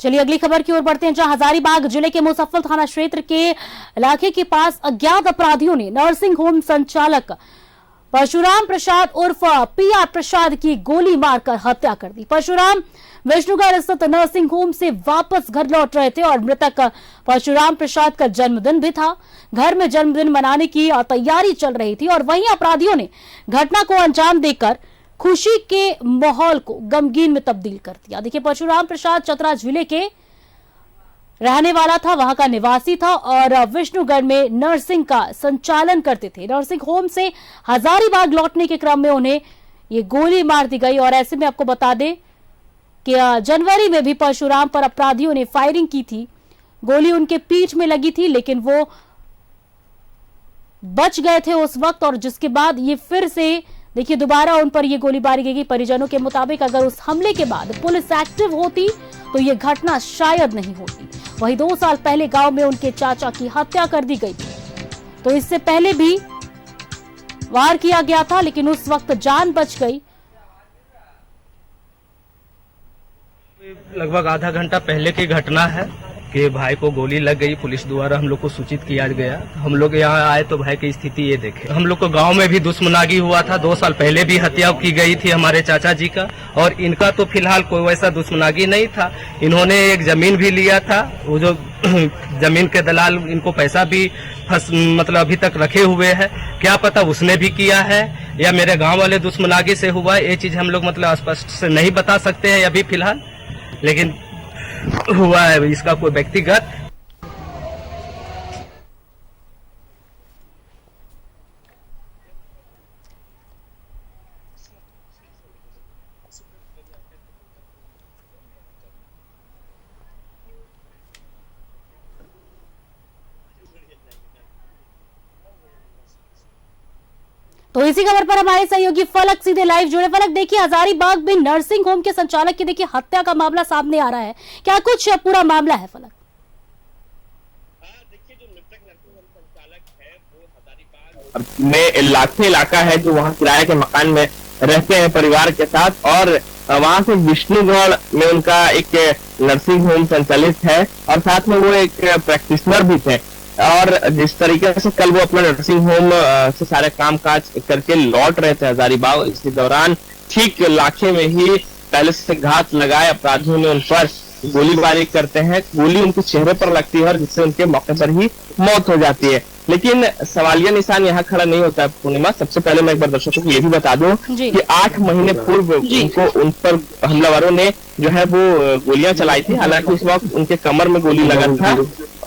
चलिए अगली खबर की ओर बढ़ते हैं, जहां हजारीबाग जिले के मुजफ्फर थाना क्षेत्र के इलाके के पास अज्ञात अपराधियों ने नर्सिंग होम संचालक परशुराम प्रसाद उर्फ पीआर प्रसाद की गोली मारकर हत्या कर दी। परशुराम विष्णुगढ़ स्थित नर्सिंग होम से वापस घर लौट रहे थे और मृतक परशुराम प्रसाद का जन्मदिन भी था। घर में जन्मदिन मनाने की तैयारी चल रही थी और वहीं अपराधियों ने घटना को अंजाम देकर खुशी के माहौल को गमगीन में तब्दील कर दिया। देखिए, परशुराम प्रसाद चतरा जिले के रहने वाला था, वहां का निवासी था और विष्णुगढ़ में नर्सिंग का संचालन करते थे। नर्सिंग होम से हजारीबाग लौटने के क्रम में उन्हें ये गोली मार दी गई। और ऐसे में आपको बता दें कि जनवरी में भी परशुराम पर अपराधियों ने फायरिंग की थी। गोली उनके पीठ में लगी थी, लेकिन वो बच गए थे उस वक्त, और जिसके बाद ये फिर से देखिए दोबारा उन पर यह गोलीबारी की गई। परिजनों के मुताबिक अगर उस हमले के बाद पुलिस एक्टिव होती तो यह घटना शायद नहीं होती। वहीं 2 साल पहले गांव में उनके चाचा की हत्या कर दी गई थी, तो इससे पहले भी वार किया गया था, लेकिन उस वक्त जान बच गई। लगभग आधा घंटा पहले की घटना है कि भाई को गोली लग गई। पुलिस द्वारा हम लोग को सूचित किया गया। हम लोग यहाँ आए तो भाई की स्थिति ये देखे। हम लोग को गांव में भी दुश्मनागी हुआ था। 2 साल पहले भी हत्या की गई थी हमारे चाचा जी का, और इनका तो फिलहाल कोई वैसा दुश्मनागी नहीं था। इन्होंने एक जमीन भी लिया था, वो जो जमीन के दलाल इनको पैसा भी मतलब अभी तक रखे हुए है। क्या पता उसने भी किया है या मेरे गाँव वाले दुश्मनागी से हुआ, ये चीज हम लोग मतलब स्पष्ट से नहीं बता सकते हैं अभी फिलहाल, लेकिन हुआ है इसका कोई व्यक्तिगत। तो इसी खबर पर हमारे सहयोगी फलक सीधे लाइव जुड़े। फलक, देखिए हजारीबाग में नर्सिंग होम के संचालक की देखिए हत्या का मामला सामने आ रहा है, क्या कुछ पूरा मामला है फलक? देखिए, जो मृतक नर्सिंग होम संचालक है वो हजारीबाग में लाखे इलाका है, जो वहाँ किराए के मकान में रहते हैं परिवार के साथ, और वहाँ से विष्णुगढ़ में उनका एक नर्सिंग होम संचालित है और साथ में वो एक प्रैक्टिशनर भी थे। और जिस तरीके से कल वो अपना नर्सिंग होम से सारे काम काज करके लौट रहे थे हजारीबाग, इसी दौरान ठीक इलाके में ही पहले से घात लगाए अपराधियों ने उन पर गोलीबारी करते हैं। गोली उनके चेहरे पर लगती है और जिससे उनके मौके पर ही मौत हो जाती है। लेकिन सवालिया निशान यहाँ खड़ा नहीं होता है पूर्णिमा। सबसे पहले मैं एक बार दर्शकों को ये भी बता दूं कि 8 महीने पूर्व उन पर हमलावरों ने जो है वो गोलियां चलाई थी। हालांकि उस वक्त उनके कमर में गोली लगा था,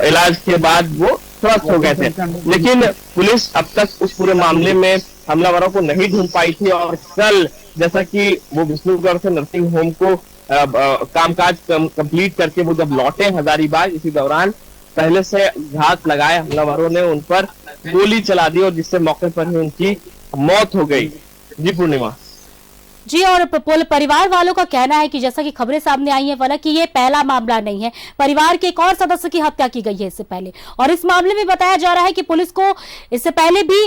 इलाज के बाद वो स्वस्थ हो गए थे, लेकिन पुलिस अब तक उस पूरे मामले में हमलावरों को नहीं ढूंढ पाई थी। और कल जैसा कि वो विष्णुगढ़ से नर्सिंग होम को कामकाज कंप्लीट करके वो जब लौटे हजारीबाग, इसी दौरान पहले से घात लगाए हमलावरों ने उन पर गोली चला दी और जिससे मौके पर ही उनकी मौत हो गई। जी पूर्णिमा जी, और परिवार वालों का कहना है कि जैसा कि खबरें सामने आई हैं फलक कि ये पहला मामला नहीं है, परिवार के एक और सदस्य की हत्या की गई है इससे पहले, और इस मामले में बताया जा रहा है कि पुलिस को इससे पहले भी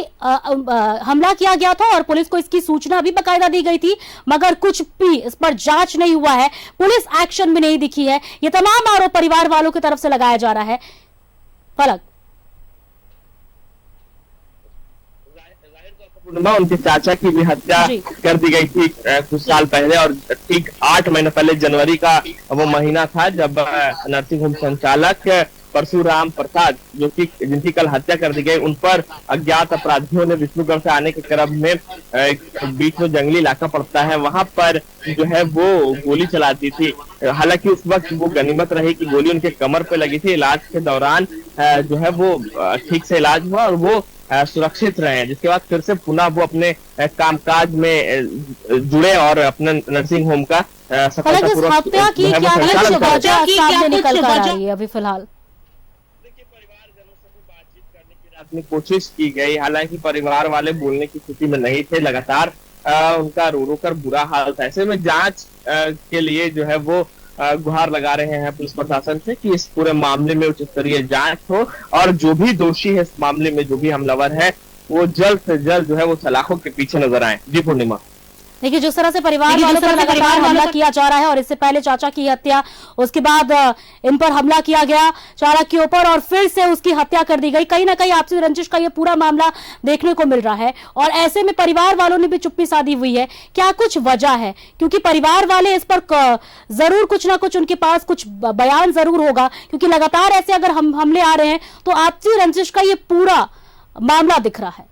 हमला किया गया था और पुलिस को इसकी सूचना भी बकायदा दी गई थी, मगर कुछ भी इस पर जांच नहीं हुआ है, पुलिस एक्शन भी नहीं दिखी है। ये तमाम आरोप परिवार वालों की तरफ से लगाया जा रहा है। फलक, उनके चाचा की भी हत्या कर दी गई थी कुछ साल पहले, और ठीक 8 महीने पहले जनवरी का वो महीना था जब नर्सिंग होम संचालक परशुराम प्रसाद जिनकी कल हत्या कर दी गई, उन पर अज्ञात अपराधियों ने विष्णुगढ़ से आने के क्रम में बीच में जंगली इलाका पड़ता है, वहां पर जो है वो गोली चला दी थी। हालांकि उस वक्त वो गनीमत रही कि गोली उनके कमर पे लगी थी। इलाज के दौरान जो है वो ठीक से इलाज हुआ और वो सुरक्षित रहे, जिसके बाद फिर से पुनः वो अपने कामकाज में जुड़े और अपने नर्सिंग होम का सफलतापूर्वक हत्या की क्या सामने निकल कर आई है अभी फिलहाल? देखिए, परिवारजनों से भी बातचीत करने की रात कोशिश की गई, हालांकि परिवार वाले बोलने की स्थिति में नहीं थे। लगातार उनका रो रो कर बुरा हाल था। ऐसे में जांच के लिए जो है वो गुहार लगा रहे हैं पुलिस प्रशासन से कि इस पूरे मामले में उच्च स्तरीय जांच हो और जो भी दोषी है इस मामले में, जो भी हमलावर है, वो जल्द से जल्द जो है वो सलाखों के पीछे नजर आए। जी पूर्णिमा। देखिए जिस तरह से परिवार वालों पर लगातार हमला किया जा रहा है और इससे पहले चाचा की हत्या, उसके बाद इन पर हमला किया गया चालक के ऊपर और फिर से उसकी हत्या कर दी गई। कहीं ना कहीं आपसी रंजिश का ये पूरा मामला देखने को मिल रहा है और ऐसे में परिवार वालों ने भी चुप्पी साधी हुई है। क्या कुछ वजह है? क्योंकि परिवार वाले इस पर जरूर कुछ ना कुछ उनके पास कुछ बयान जरूर होगा, क्योंकि लगातार ऐसे अगर हमले आ रहे हैं तो आपसी रंजिश का ये पूरा मामला दिख रहा है।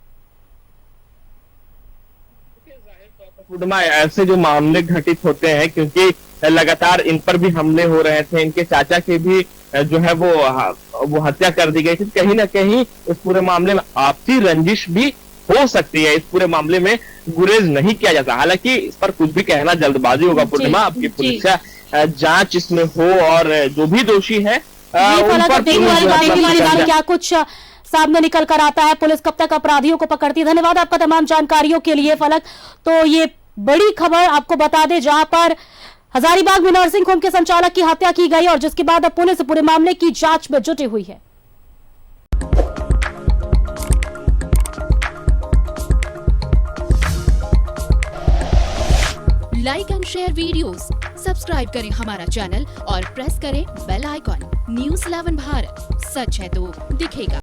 पूर्णिमा, ऐसे जो मामले घटित होते हैं क्योंकि लगातार इन पर भी हमले हो रहे थे, इनके चाचा के भी जो है वो हत्या कर दी गई थी। कहीं ना कहीं इस पूरे मामले में आपसी रंजिश भी हो सकती है। इस पूरे मामले में गुरेज नहीं किया जाता। हालांकि इस पर कुछ भी कहना जल्दबाजी होगा पूर्णिमा। आपकी पुलिस का जांच इसमें हो और जो भी दोषी है उन पर क्या कुछ सामने निकल कर आता है, पुलिस कब तक अपराधियों को पकड़ती है। धन्यवाद आपका तमाम जानकारियों के लिए फलक। तो ये बड़ी खबर आपको बता दें जहां पर हजारीबाग में नर्सिंग होम के संचालक की हत्या की गई और जिसके बाद अब पुलिस पूरे मामले की जांच में जुटी हुई है। Like and share videos, subscribe करें हमारा चैनल और प्रेस करें बेल आइकॉन। न्यूज़ 11 भारत, सच है तो दिखेगा।